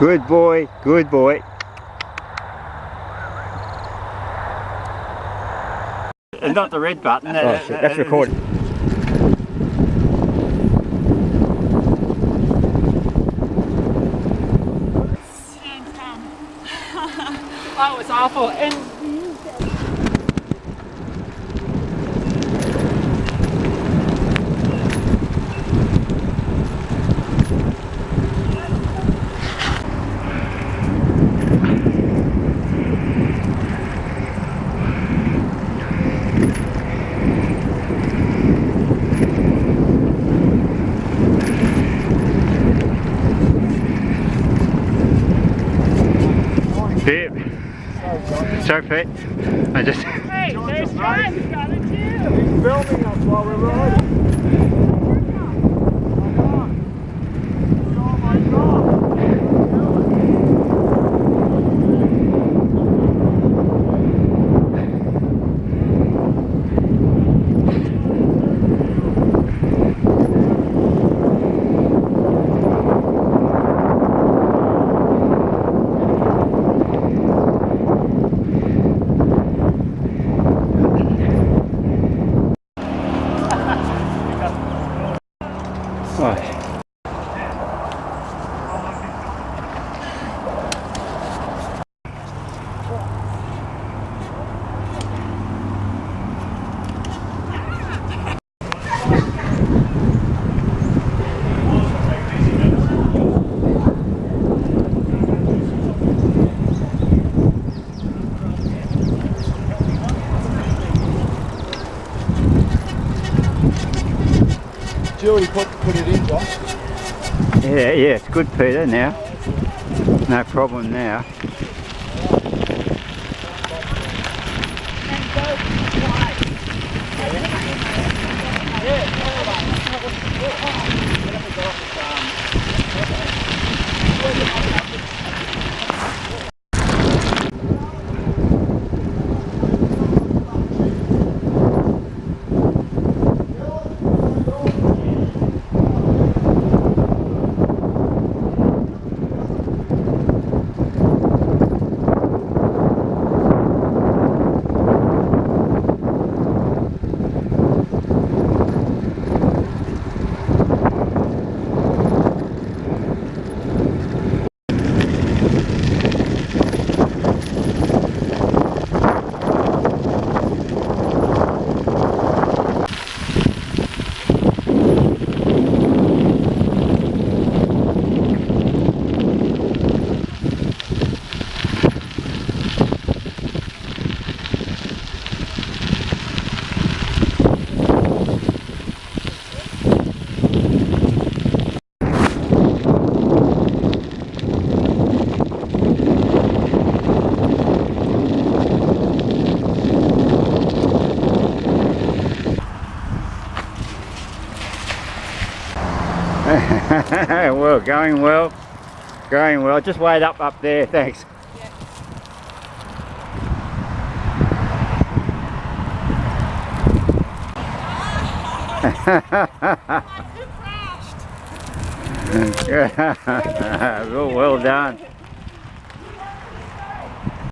Good boy, good boy. Not the red button. Oh, shit, that's recorded. Oh, it was awful. And Pip. So fit. I just. hey, there's John got it too. He's filming us while we're riding. Oh my God. Julie put it in, Josh. Yeah, it's good, Peter, now. No problem now. Well, going well. Going well. Just wait up there, thanks. Who crashed? Well done.